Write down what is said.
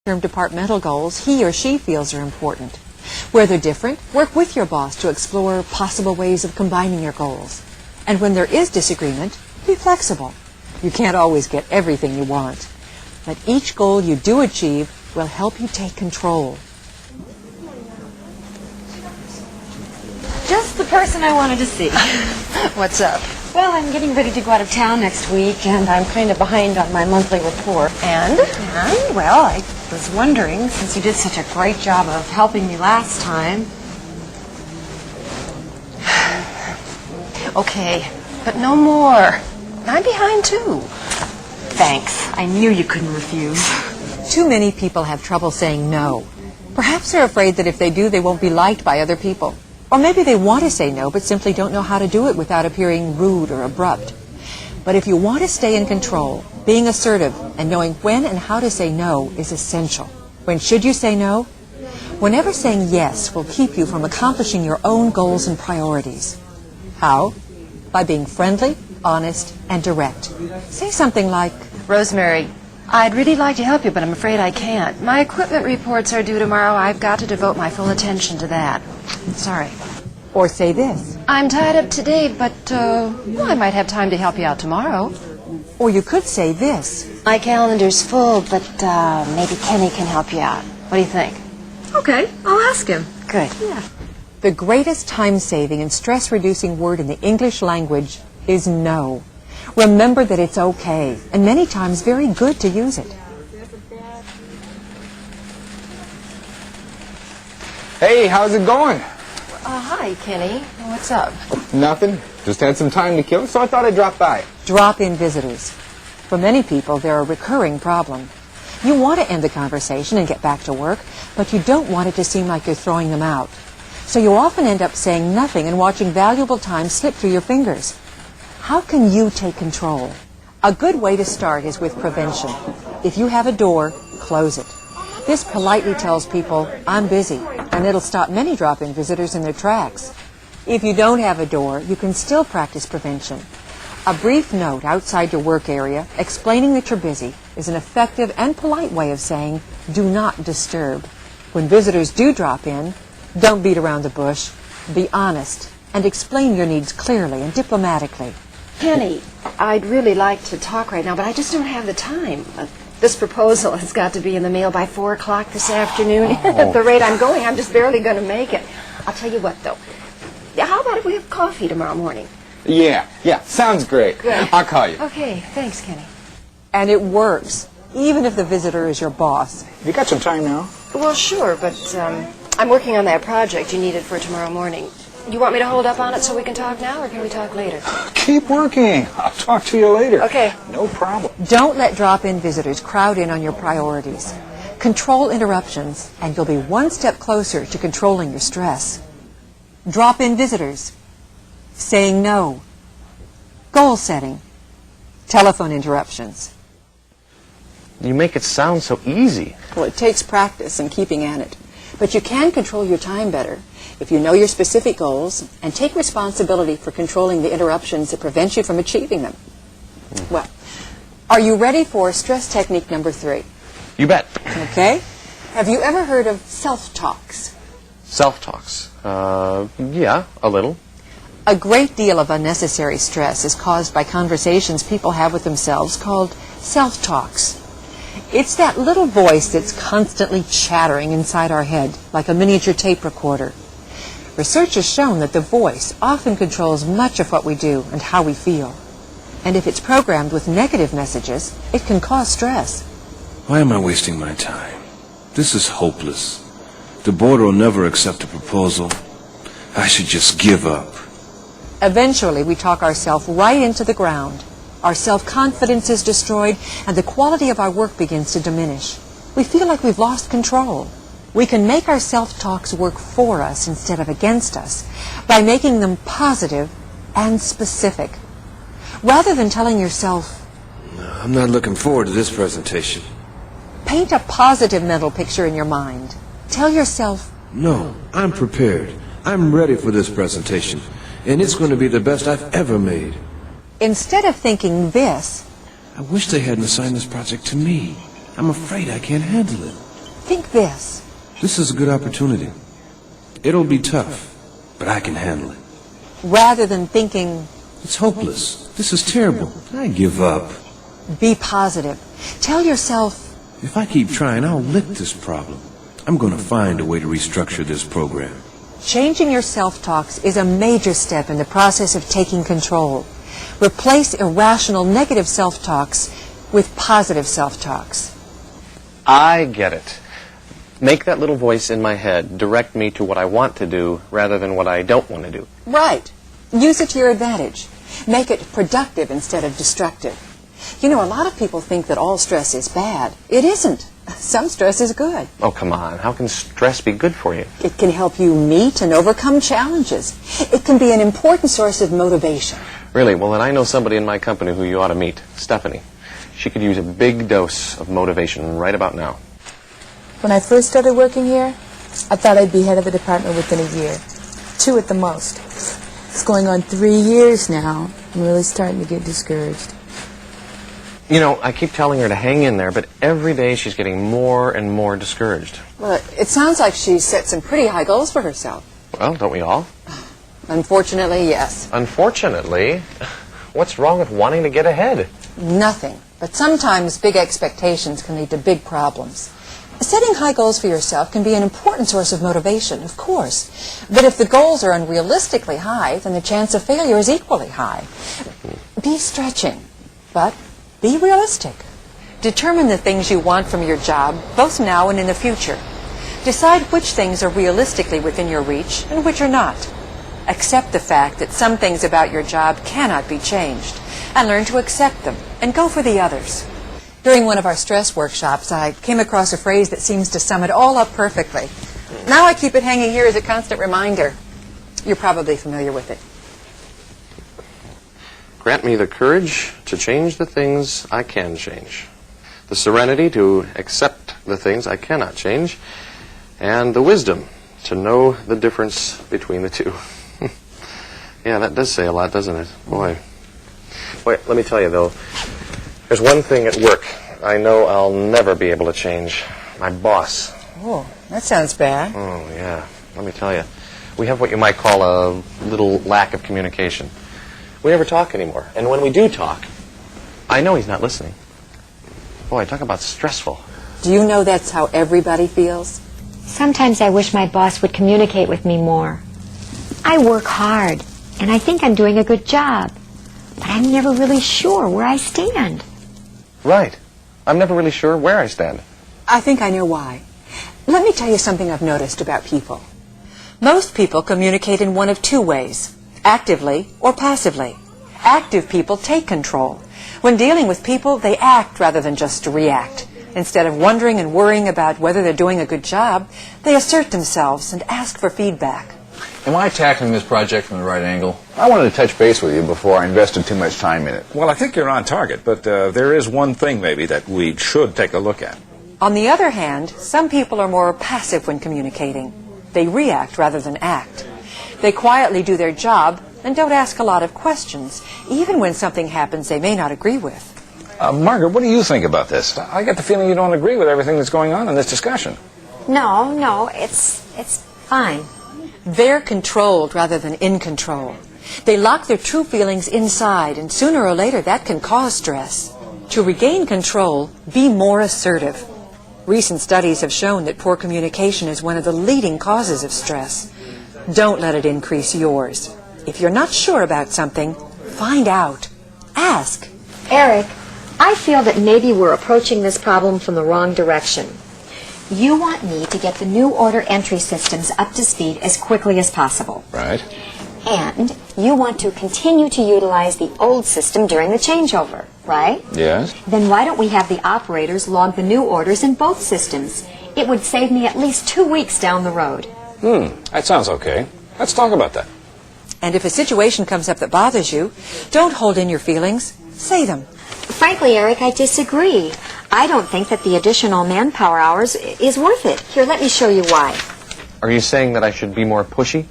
term departmental goals he or she feels are important. Where they're different, work with your boss to explore possible ways of combining your goals. And when there is disagreement, be flexible. You can't always get everything you want. But each goal you do achieve will help you take control. Just the person I wanted to see. What's up? Well, I'm getting ready to go out of town next week, and I'm kind of behind on my monthly report. And? Well, I was wondering, since you did such a great job of helping me last time. Okay, but no more. I'm behind too. Thanks. I knew you couldn't refuse. Too many people have trouble saying no. Perhaps they're afraid that if they do, they won't be liked by other people. Or maybe they want to say no, but simply don't know how to do it without appearing rude or abrupt. But if you want to stay in control, being assertive and knowing when and how to say no is essential. When should you say no? Whenever saying yes will keep you from accomplishing your own goals and priorities. How? By being friendly, honest, and direct. Say something like, Rosemary, I'd really like to help you, but I'm afraid I can't. My equipment reports are due tomorrow. I've got to devote my full attention to that. Sorry. or say this. I'm tied up today, but well, I might have time to help you out tomorrow. Or you could say this. My calendar's full, but maybe Kenny can help you out. What do you think? Okay, I'll ask him. Good. Yeah. The greatest time-saving and stress-reducing word in the English language is no. Remember that it's okay, and many times very good to use it. Hey, how's it going? Hi, Kenny. What's up? Nothing. Just had some time to kill, so I thought I'd drop by. Drop-in visitors. For many people, they're a recurring problem. You want to end the conversation and get back to work, but you don't want it to seem like you're throwing them out. So you often end up saying nothing and watching valuable time slip through your fingers. How can you take control? A good way to start is with prevention. If you have a door, close it. This politely tells people, I'm busy, and it'll stop many drop-in visitors in their tracks. If you don't have a door, you can still practice prevention. A brief note outside your work area explaining that you're busy is an effective and polite way of saying, do not disturb. When visitors do drop in, don't beat around the bush. Be honest and explain your needs clearly and diplomatically. Kenny, I'd really like to talk right now, but I just don't have the time. This proposal has got to be in the mail by 4 o'clock this afternoon. At the rate I'm going, I'm just barely going to make it. I'll tell you what, though. How about if we have coffee tomorrow morning? Yeah, sounds great. Good. I'll call you. Okay, thanks, Kenny. And it works, even if the visitor is your boss. You got some time now? Well, sure, but I'm working on that project you needed for tomorrow morning. You want me to hold up on it so we can talk now, or can we talk later? Keep working. I'll talk to you later. Okay. No problem. Don't let drop-in visitors crowd in on your priorities. Control interruptions, and you'll be one step closer to controlling your stress. Drop-in visitors. Saying no. Goal setting. Telephone interruptions. You make it sound so easy. Well, it takes practice and keeping at it. But you can control your time better if you know your specific goals and take responsibility for controlling the interruptions that prevent you from achieving them. Well, are you ready for stress technique number 3? You bet. Okay. Have you ever heard of self-talks? Self-talks. Yeah, a little. A great deal of unnecessary stress is caused by conversations people have with themselves called self-talks. It's that little voice that's constantly chattering inside our head, like a miniature tape recorder. Research has shown that the voice often controls much of what we do and how we feel. And if it's programmed with negative messages, it can cause stress. Why am I wasting my time? This is hopeless. The board will never accept a proposal. I should just give up. Eventually, we talk ourselves right into the ground. Our self-confidence is destroyed, and the quality of our work begins to diminish. We feel like we've lost control. We can make our self-talks work for us instead of against us by making them positive and specific. Rather than telling yourself, I'm not looking forward to this presentation. paint a positive mental picture in your mind. Tell yourself, No, I'm prepared. I'm ready for this presentation, and it's going to be the best I've ever made. instead of thinking this, I wish they hadn't assigned this project to me. I'm afraid I can't handle it. Think this. This is a good opportunity. It'll be tough, but I can handle it. Rather than thinking, It's hopeless. This is terrible. I give up. be positive. Tell yourself, If I keep trying, I'll lick this problem. I'm going to find a way to restructure this program. changing your self-talks is a major step in the process of taking control. Replace irrational negative self-talks with positive self-talks. I get it. Make that little voice in my head direct me to what I want to do rather than what I don't want to do. Right. Use it to your advantage. Make it productive instead of destructive. You know, a lot of people think that all stress is bad. It isn't. Some stress is good. Oh, come on. How can stress be good for you? It can help you meet and overcome challenges. It can be an important source of motivation. Really? Well, then I know somebody in my company who you ought to meet. Stephanie. She could use a big dose of motivation right about now. When I first started working here, I thought I'd be head of the department within a year. 2 at the most. It's going on 3 years now. I'm really starting to get discouraged. You know, I keep telling her to hang in there, but every day she's getting more and more discouraged. Well, it sounds like she's set some pretty high goals for herself. Well, don't we all? Unfortunately, yes. Unfortunately, what's wrong with wanting to get ahead? Nothing. But sometimes big expectations can lead to big problems. Setting high goals for yourself can be an important source of motivation, of course. But if the goals are unrealistically high, then the chance of failure is equally high. Be stretching, but be realistic. Determine the things you want from your job, both now and in the future. Decide which things are realistically within your reach and which are not. Accept the fact that some things about your job cannot be changed, and learn to accept them and go for the others. During one of our stress workshops, I came across a phrase that seems to sum it all up perfectly. Now I keep it hanging here as a constant reminder. You're probably familiar with it. Grant me the courage to change the things I can change, the serenity to accept the things I cannot change, and the wisdom to know the difference between the two. Yeah, that does say a lot, doesn't it? Boy. Wait, let me tell you, though, there's one thing at work I know I'll never be able to change. My boss. Oh, that sounds bad. Oh, yeah. Let me tell you. We have what you might call a little lack of communication. We never talk anymore. And when we do talk, I know he's not listening. Boy, talk about stressful. Do you know that's how everybody feels? Sometimes I wish my boss would communicate with me more. I work hard, and I think I'm doing a good job. But I'm never really sure where I stand. Right. I'm never really sure where I stand. I think I know why. Let me tell you something I've noticed about people. Most people communicate in one of two ways, actively or passively. Active people take control. When dealing with people, they act rather than just react. Instead of wondering and worrying about whether they're doing a good job, they assert themselves and ask for feedback. Am I tackling this project from the right angle? I wanted to touch base with you before I invested too much time in it. Well, I think you're on target, but there is one thing maybe that we should take a look at. On the other hand, some people are more passive when communicating. They react rather than act. They quietly do their job and don't ask a lot of questions, even when something happens they may not agree with. Margaret, what do you think about this? I get the feeling you don't agree with everything that's going on in this discussion. No, it's fine. They're controlled rather than in control. They lock their true feelings inside, and sooner or later that can cause stress. To regain control, be more assertive. Recent studies have shown that poor communication is one of the leading causes of stress. Don't let it increase yours. If you're not sure about something, find out. Ask. Eric, I feel that maybe we're approaching this problem from the wrong direction. You want me to get the new order entry systems up to speed as quickly as possible. Right. And you want to continue to utilize the old system during the changeover, right? Yes. Then why don't we have the operators log the new orders in both systems? It would save me at least 2 weeks down the road. That sounds okay. Let's talk about that. And if a situation comes up that bothers you, don't hold in your feelings. Say them. Frankly, Eric, I disagree. I don't think that the additional manpower hours is worth it. Here, let me show you why. Are you saying that I should be more pushy?